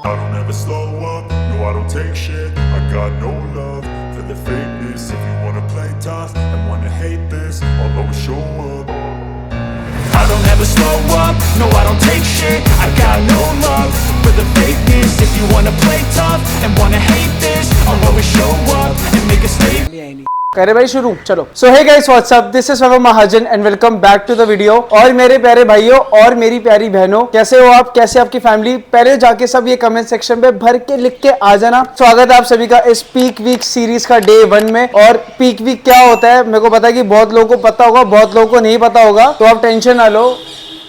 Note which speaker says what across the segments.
Speaker 1: I don't ever slow up, no I don't take shit. I got no love for the fakeness. If you wanna play tough and wanna hate this, I'll always show up. I don't ever slow up, no I don't take shit. I got no love for the fakeness. If you wanna play tough and wanna hate this, I'll always show up and make a statement.
Speaker 2: करे भाई शुरू चलो। So hey guys what's up, this is Vaibhav Mahajan and welcome back to the video. और मेरे प्यारे भाइयों और मेरी प्यारी बहनों, कैसे हो आप, कैसे आपकी फैमिली? पहले जाके सब ये कमेंट सेक्शन पे भर के लिख के आ जाना। स्वागत है आप सभी का इस पीक वीक सीरीज का डे 1 में। और पीक वीक क्या होता है मेरे को पता है कि बहुत लोगों को पता होगा, बहुत लोगों को नहीं पता होगा, तो आप टेंशन ना लो।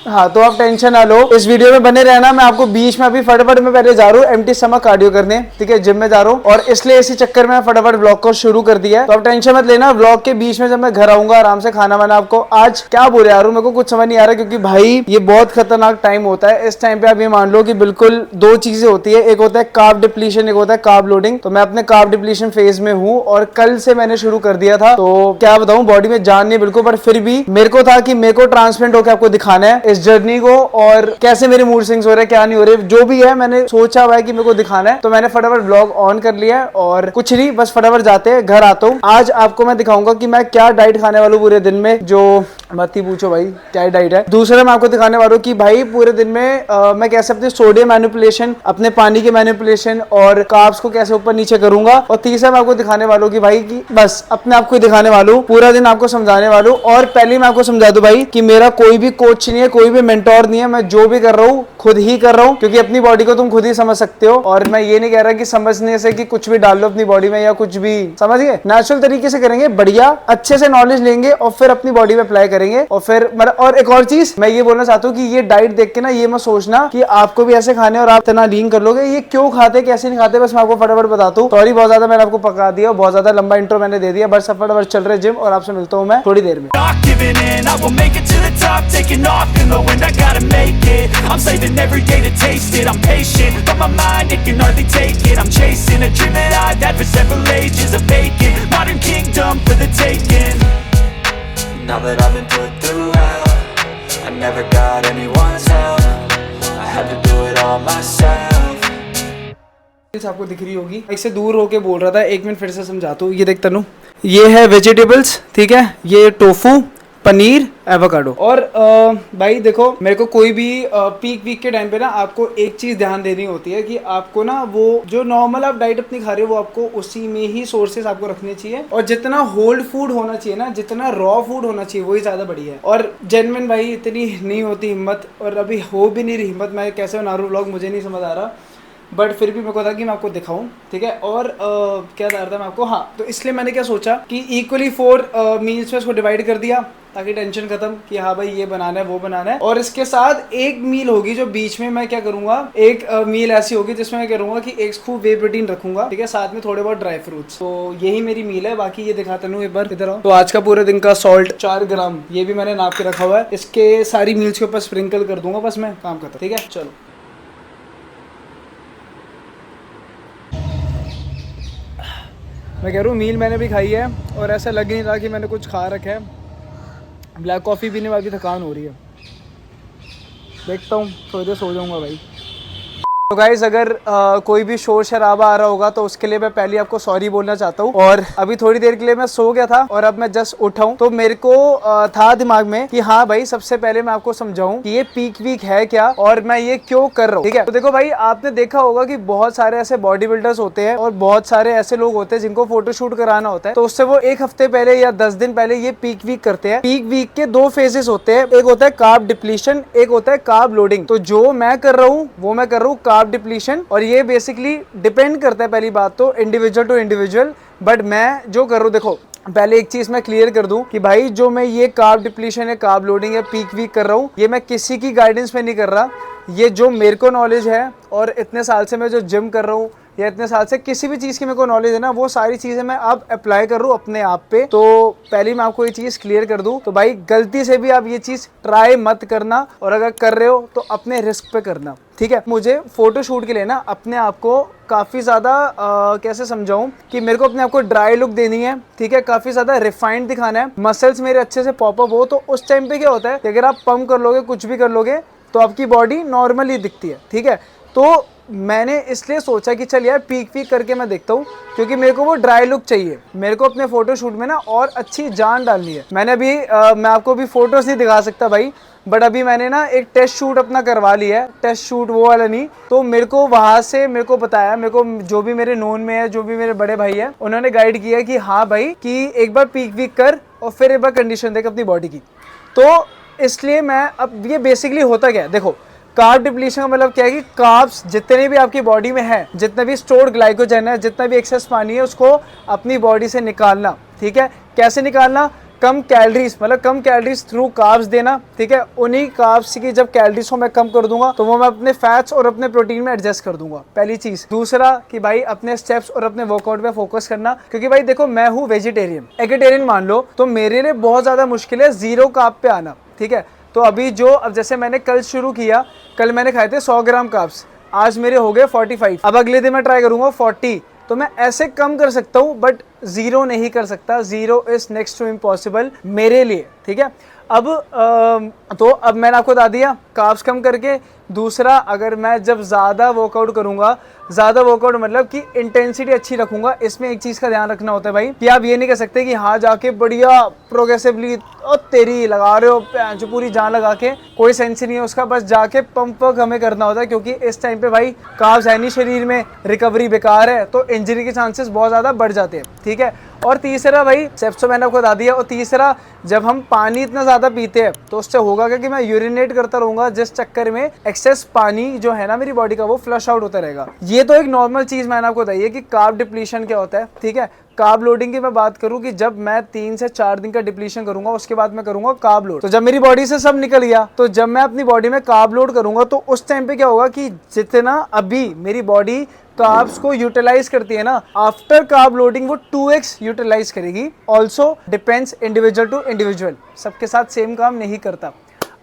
Speaker 2: हाँ, तो आप टेंशन ना लो, इस वीडियो में बने रहना। मैं आपको बीच में अभी फटाफट में पहले जा रहा हूँ एम्प्टी स्टमक कार्डियो करने, ठीक है, जिम में जा रहा हूँ, और इसलिए इसी चक्कर में फटाफट ब्लॉग को शुरू कर दिया है। तो आप टेंशन मत लेना, ब्लॉग के बीच में जब मैं घर आऊंगा आराम से खाना वाना आपको आज क्या बोले यार, मेरे को कुछ समझ नहीं आ रहा, क्योंकि भाई ये बहुत खतरनाक टाइम होता है। इस टाइम पे आप ये मान लो कि बिल्कुल दो चीजें होती है, एक होता है कार्ब डिप्लीशन, एक होता है कार्ब लोडिंग। तो मैं अपने कार्ब डिप्लीशन फेज में हूँ और कल से मैंने शुरू कर दिया था। तो क्या बताऊँ, बॉडी में जान नहीं बिल्कुल, पर फिर भी मेरे को था कि मेरे को ट्रांसपेरेंट होकर आपको दिखाना है इस जर्नी को, और कैसे मेरे मूड स्विंग्स हो रहे हैं, क्या नहीं हो रहे, जो भी है मैंने सोचा हुआ है कि मेरे को दिखाना है। तो मैंने फटाफट ब्लॉग ऑन कर लिया है और कुछ नहीं, बस फटाफट जाते हैं, घर आता हूँ। आज आपको मैं दिखाऊंगा कि मैं क्या डाइट खाने वाला हूँ पूरे दिन में, जो मत ही पूछो भाई क्या डाइट है। दूसरा मैं आपको दिखाने वाला हूँ कि भाई पूरे दिन में मैं कैसे अपने सोडियम मैनिपुलेशन, अपने पानी के मैनिपुलेशन और कार्ब्स को कैसे ऊपर नीचे करूंगा। और तीसरा मैं आपको दिखाने वाला हूँ कि भाई कि बस अपने आप को दिखाने वाला हूँ, पूरा दिन आपको समझाने वाला हूँ। और पहले मैं आपको समझा दूं भाई कि मेरा कोई भी कोच नहीं है, कोई भी मेंटोर नहीं है, मैं जो भी कर रहा हूँ खुद ही कर रहा हूँ, क्योंकि अपनी बॉडी को तुम खुद ही समझ सकते हो। और मैं ये नहीं कह रहा कि समझने से कि कुछ भी डाल लो अपनी बॉडी में या कुछ भी, समझिए, नेचुरल तरीके से करेंगे, बढ़िया अच्छे से नॉलेज लेंगे और फिर अपनी बॉडी में अप्लाई करेंगे। और फिर और एक और चीज मैं ये बोलना चाहता हूँ कि ये डाइट देख के ना ये मत सोचना कि आपको भी ऐसे खाने और आप इतना लीन कर लोगे। ये क्यों खाते कैसे नहीं खाते, बस मैं आपको फटाफट बताता हूँ। सॉरी बहुत ज्यादा मैंने आपको पका दिया, बहुत ज्यादा लंबा इंट्रो मैंने दे दिया, बस फटाफट चल रहे जिम और आपसे मिलता हूँ मैं थोड़ी देर में।
Speaker 1: I'm saving every day to taste it. I'm patient, but my mind, it can hardly take it. I'm chasing a dream that I've had for several ages. A vacant, modern kingdom for the taking. Now that I've been put through hell, I never got anyone's help. I had to do it all myself.
Speaker 2: आपको दिख रही होगी, इससे दूर होके बोल रहा था, एक मिनट फिर से समझाता हूँ। ये देख तनु, ये है वेजिटेबल्स, ठीक है, ये टोफू, पनीर, एवोकाडो। और भाई देखो, मेरे को कोई भी पीक वीक के टाइम पे ना आपको एक चीज ध्यान देनी होती है कि आपको ना वो जो नॉर्मल आप डाइट अपनी खा रहे हो वो आपको उसी में ही सोर्सेस आपको रखने चाहिए, और जितना होल्ड फूड होना चाहिए ना, जितना रॉ फूड होना चाहिए वही ज्यादा बढ़िया है। और जेन्युइन भाई इतनी नहीं होती हिम्मत, और अभी हो भी नहीं रही हिम्मत। मैं कैसे बना रहा हूँ व्लॉग मुझे नहीं समझ आ रहा, बट फिर भी मेरे को था कि मैं आपको दिखाऊं, ठीक है। और क्या बता रहा था मैं आपको, हाँ, तो इसलिए मैंने क्या सोचा कि इक्वली 4 मील्स में इसको डिवाइड कर दिया, ताकि टेंशन खत्म कि हाँ भाई ये बनाना है वो बनाना है। और इसके साथ एक मील होगी जो बीच में मैं क्या करूंगा, एक मील ऐसी होगी जिसमें मैं करूंगा कि एक स्कूप वे प्रोटीन रखूंगा, ठीक है, साथ में थोड़े बहुत ड्राई फ्रूट्स। तो यही मेरी मील है। बाकी ये दिखाता हूँ एक बार, इधर आओ। तो आज का पूरे दिन का सॉल्ट 4 ग्राम, ये भी मैंने नाप के रखा हुआ है। इसके सारी मील्स के ऊपर स्प्रिंकल कर दूंगा, बस मैं काम करता, ठीक है। चलो मैं कह रहा हूँ मील मैंने भी खाई है और ऐसा लग नहीं रहा कि मैंने कुछ खा रखा है। ब्लैक कॉफ़ी पीने में अभी थकान हो रही है, देखता हूँ थोड़ी देर सो जाऊँगा भाई। तो गाइस अगर कोई भी शोर शराबा आ रहा होगा तो उसके लिए मैं पहले आपको सॉरी बोलना चाहता हूँ। और अभी थोड़ी देर के लिए मैं सो गया था और अब मैं जस्ट उठा हूँ, तो मेरे को था दिमाग में कि हाँ भाई सबसे पहले मैं आपको समझाऊं कि ये पीक वीक है क्या और मैं ये क्यों कर रहा हूँ, ठीक है। तो देखो भाई, आपने देखा होगा कि बहुत सारे ऐसे बॉडी बिल्डर्स होते हैं और बहुत सारे ऐसे लोग होते हैं जिनको फोटोशूट कराना होता है, तो उससे वो 1 हफ्ते पहले या 10 दिन पहले ये पीक वीक करते हैं। पीक वीक के 2 फेजेस होते हैं, एक होता है कार्ब डिप्लीशन, एक होता है कार्ब लोडिंग। तो जो मैं कर रहा हूँ वो मैं कर रहा हूँ कार्ब डिप्लीशन, और ये बेसिकली डिपेंड करता है पहली बात तो इंडिविजुअल टू इंडिविजुअल। बट मैं जो कर रहा हूँ, देखो पहले एक चीज मैं क्लियर कर दूं कि भाई जो मैं ये कार्ब डिप्लीशन है, कार्ब लोडिंग है, पीक वीक कर रहा हूँ, ये मैं किसी की गाइडेंस में नहीं कर रहा। ये जो मेरे को नॉलेज है और इतने साल से मैं जो जिम कर रहा हूँ या इतने साल से किसी भी चीज़ की मेरे को नॉलेज है ना, वो सारी चीज़ें मैं अब अप्लाई कर रहा हूँ अपने आप पे। तो पहले मैं आपको ये चीज़ क्लियर कर दूँ, तो भाई गलती से भी आप ये चीज़ ट्राई मत करना, और अगर कर रहे हो तो अपने रिस्क पे करना, ठीक है। मुझे फोटो शूट के लिए ना अपने आप को काफ़ी ज़्यादा कैसे समझाऊं कि मेरे को अपने आप को ड्राई लुक देनी है, ठीक है, काफ़ी ज़्यादा रिफाइंड दिखाना है, मसल्स मेरे अच्छे से पॉपअप हो। तो उस टाइम पे क्या होता है कि अगर आप पंप कर लोगे, कुछ भी कर लोगे, तो आपकी बॉडी नॉर्मली दिखती है, ठीक है। तो मैंने इसलिए सोचा कि चल यार पीक करके मैं देखता हूँ, क्योंकि मेरे को वो ड्राई लुक चाहिए, मेरे को अपने फोटो शूट में ना और अच्छी जान डालनी है। मैंने अभी मैं आपको अभी फोटोज नहीं दिखा सकता भाई, बट अभी मैंने ना एक टेस्ट शूट अपना करवा लिया है। टेस्ट शूट वो वाला नहीं, तो मेरे को वहाँ से मेरे को बताया, मेरे को जो भी मेरे नोन में है, जो भी मेरे बड़े भाई है, उन्होंने गाइड किया कि हाँ भाई कि एक बार पीक कर और फिर एक बार कंडीशन देख अपनी बॉडी की। तो इसलिए मैं अब ये बेसिकली होता क्या है, देखो कार्ब डिप्लीशन का मतलब क्या है कि कार्ब्स जितने भी आपकी बॉडी में है, जितना भी स्टोर्ड ग्लाइकोजन है, जितना भी एक्सेस पानी है, उसको अपनी बॉडी से निकालना। ठीक है, कैसे निकालना? कम कैलोरीज, मतलब कम कैलोरीज थ्रू कार्ब्स देना। ठीक है, उन्हीं कार्ब्स की जब कैलोरीज को मैं कम कर दूंगा तो वो मैं अपने फैट्स और अपने प्रोटीन में एडजस्ट कर दूंगा, पहली चीज। दूसरा कि भाई अपने स्टेप्स और अपने वर्कआउट पे फोकस करना, क्योंकि भाई देखो मैं हूँ वेजिटेरियन, एगिटेरियन मान लो, तो मेरे लिए बहुत ज्यादा मुश्किल है जीरो कार्ब पे आना। ठीक है, तो अभी जो अब जैसे मैंने कल शुरू किया, कल मैंने खाए थे 100 ग्राम कार्ब्स, आज मेरे हो गए 45, अब अगले दिन मैं ट्राई करूंगा 40। तो मैं ऐसे कम कर सकता हूँ बट जीरो नहीं कर सकता, zero is next to impossible मेरे लिए। ठीक है, अब तो अब मैंने आपको बता दिया कार्ब्स कम करके। दूसरा, अगर मैं जब ज़्यादा वर्कआउट करूंगा, ज़्यादा वर्कआउट मतलब कि इंटेंसिटी अच्छी रखूंगा, इसमें एक चीज़ का ध्यान रखना होता है भाई कि आप ये नहीं कर सकते कि हाँ जाके बढ़िया प्रोग्रेसिवली और तेरी लगा रहे हो जो पूरी जान लगा के, कोई सेंस नहीं है उसका, बस जाके पंप वर्क हमें करना होता है, क्योंकि इस टाइम पे भाई कार्ब्स है नहीं शरीर में, रिकवरी बेकार है, तो इंजरी के चांसेस बहुत ज़्यादा बढ़ जाते हैं। ठीक है, और तीसरा भाई स्टेप्स तो मैंने आपको बता दिया, और तीसरा जब हम पानी इतना ज़्यादा पीते हैं तो उससे होगा क्या कि मैं यूरिनेट करता रहूँगा, जिस चक्कर में एक्सेस पानी जो है ना मेरी बॉडी का वो फ्लश आउट होता रहेगा। ये तो एक नॉर्मल चीज़ मैंने आपको बताई है कि कार्ब डिप्लीशन क्या होता है। ठीक है, कार्ब लोडिंग की मैं बात करूं कि जब मैं 3 से 4 दिन का डिप्लीशन करूंगा, उसके बाद मैं करूंगा कार्ब लोड। तो जब मेरी बॉडी से सब निकल गया, तो जब मैं अपनी बॉडी में कार्ब लोड करूंगा तो उस टाइम पे क्या होगा कि जितना अभी मेरी बॉडी कार्ब्स को यूटिलाइज करती है ना, आफ्टर कार्ब लोडिंग वो 2x यूटिलाइज करेगी। Also depends individual to individual, सबके साथ सेम काम नहीं करता।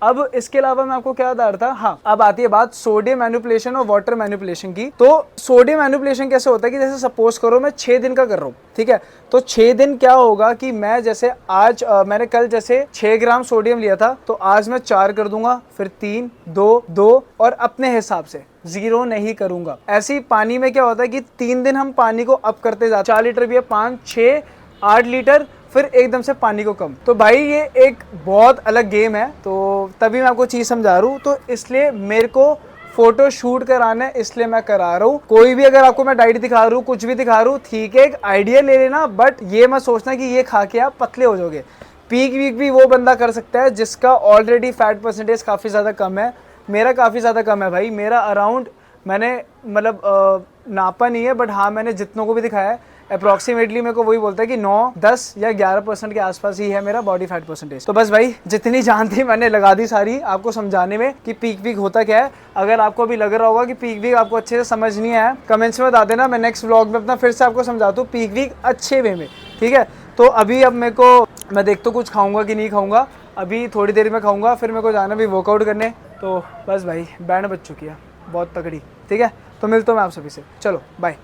Speaker 2: अब इसके अलावा मैं आपको क्या बता रहा था, हाँ अब आती है बात सोडियम मैनिपुलेशन और वाटर मैनिपुलेशन की। तो सोडियम मैनिपुलेशन कैसे होता है कि जैसे सपोज करो मैं 6 दिन का कर रहा हूँ, ठीक है, तो 6 दिन क्या होगा कि मैं जैसे आज मैंने कल जैसे 6 ग्राम सोडियम लिया था, तो आज मैं 4 कर दूंगा, फिर 3, 2, 2 और अपने हिसाब से जीरो नहीं करूंगा। ऐसे ही पानी में क्या होता है कि 3 दिन हम पानी को अप करते जाते, 4 लीटर भी है, 5, 6, 8 लीटर, फिर एकदम से पानी को कम। तो भाई ये एक बहुत अलग गेम है, तो तभी मैं आपको चीज़ समझा रहा हूँ। तो इसलिए मेरे को फोटो शूट कराना है, इसलिए मैं करा रहा हूँ। कोई भी अगर आपको मैं डाइट दिखा रहा हूँ, कुछ भी दिखा रहा हूँ, ठीक है एक आइडिया ले लेना, बट ये मत सोचना कि ये खा के आप पतले हो जाओगे। पीक वीक भी वो बंदा कर सकता है जिसका ऑलरेडी फैट परसेंटेज काफ़ी ज़्यादा कम है। मेरा काफ़ी ज़्यादा कम है भाई, मेरा अराउंड मैंने मतलब नापा नहीं है, बट हाँ मैंने जितनों को भी दिखाया है अप्रॉक्सीमेटली मेरे को वही बोलता है कि 9, 10 या 11% के आसपास ही है मेरा बॉडी फैट परसेंटेज। तो बस भाई जितनी जान थी मैंने लगा दी सारी आपको समझाने में कि पीक वीक होता क्या है। अगर आपको अभी लग रहा होगा कि पीक वीक आपको अच्छे से समझ नहीं आया, कमेंट्स में बता देना, मैं नेक्स्ट व्लॉग में अपना फिर से आपको समझाता हूँ पीक वीक अच्छे वे में। ठीक है, तो अभी अब मेरे को मैं देखता हूँ कुछ खाऊंगा कि नहीं खाऊंगा, अभी थोड़ी देर में खाऊंगा, फिर मेरे को जाना भी वर्कआउट करने। तो बस भाई बैंड बज चुकी है बहुत तगड़ी। ठीक है, तो मिलता हूँ मैं आप सभी से, चलो बाय।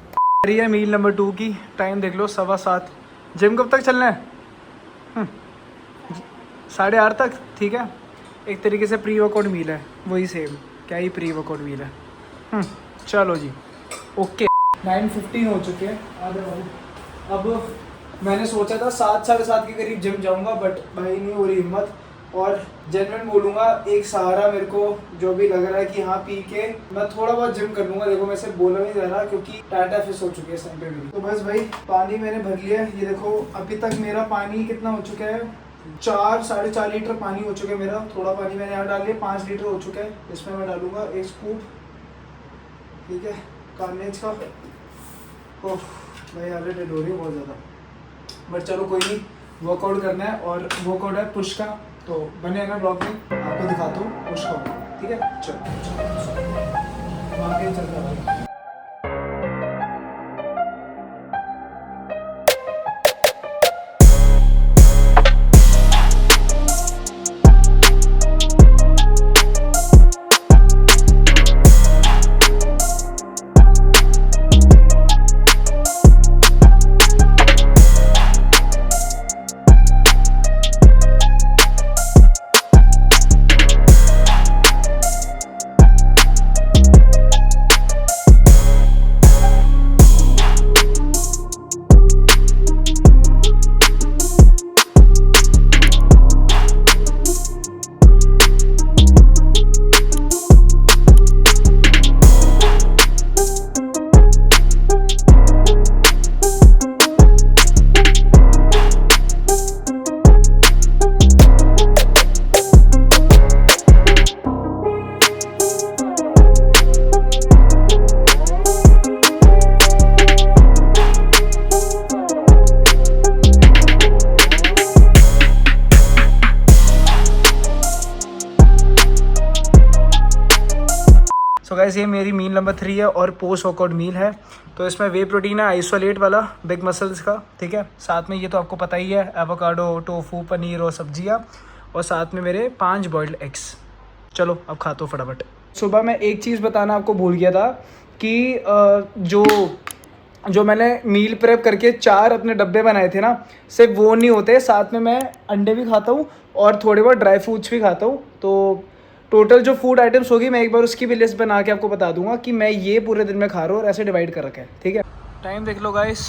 Speaker 2: है मील नंबर 2 की, टाइम देख लो 7:15। जिम कब तक चलना है? 8:30 तक। ठीक है, एक तरीके से प्री वर्कआउट मील है, वही सेम, क्या ही प्री वर्कआउट मील है। चलो जी, ओके। 9:15 हो चुके हैं आधे वाले। अब मैंने सोचा था 7, 7:30 के करीब जिम जाऊंगा, बट भाई नहीं हो रही हिम्मत। और जेन्युइन बोलूँगा, एक सहारा मेरे को जो भी लग रहा है कि हाँ पी के मैं थोड़ा बहुत जिम कर लूँगा। देखो मैं से बोला नहीं जा रहा क्योंकि टाटा फिश हो चुकी है इस टाइम पे मेरी। तो बस भाई पानी मैंने भर लिया है, ये देखो अभी तक मेरा पानी कितना हो चुका है, 4, 4.5 लीटर पानी हो चुका है मेरा। थोड़ा पानी मैंने यहाँ डाल लिया, 5 लीटर हो चुका है। इसमें मैं डालूंगा 1 स्कूप, ठीक है, कार्नेज का। ओह भाई हालत डेड हो रही है बहुत ज़्यादा, बट चलो कोई नहीं, वर्कआउट करना है और वर्कआउट है पुश का। तो बने रहना ब्लॉग में, आपको दिखाता हूँ पुश का। ठीक है, चलो आगे चलता भाई। गाइस ये मेरी मील नंबर 3 है और पोस्ट वर्कआउट मील है। तो इसमें वे प्रोटीन है आइसोलेट वाला बिग मसल्स का, ठीक है। साथ में ये तो आपको पता ही है, एवोकाडो, टोफू, पनीर और सब्जियाँ, और साथ में मेरे 5 बॉइल्ड एग्स। चलो अब खाता हूँ फटाफट। सुबह मैं एक चीज़ बताना आपको भूल गया था कि जो मैंने मील प्रेप करके 4 अपने डब्बे बनाए थे ना, सिर्फ वो नहीं होते, साथ में मैं अंडे भी खाता हूँ और थोड़े बहुत ड्राई फ्रूट्स भी खाता हूँ। तो टोटल जो फूड आइटम्स होगी मैं एक बार उसकी भी लिस्ट बना के आपको बता दूंगा कि मैं ये पूरे दिन में खा रहा हूँ, और ऐसे डिवाइड कर रखा है, ठीक है। टाइम देख लो गाइस,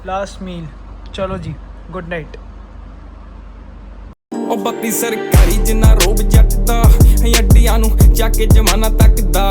Speaker 2: लास्ट मील। चलो जी, गुड नाइट।
Speaker 3: ਉਹ ਬੱਤੀ ਸਰਕਾਰੀ ਜਿੰਨਾ ਰੋਬ ਜੱਟ ਦਾ ਹੱਡੀਆਂ ਨੂੰ ਚੱਕ ਕੇ ਜਮਾਨਾ ਤੱਕਦਾ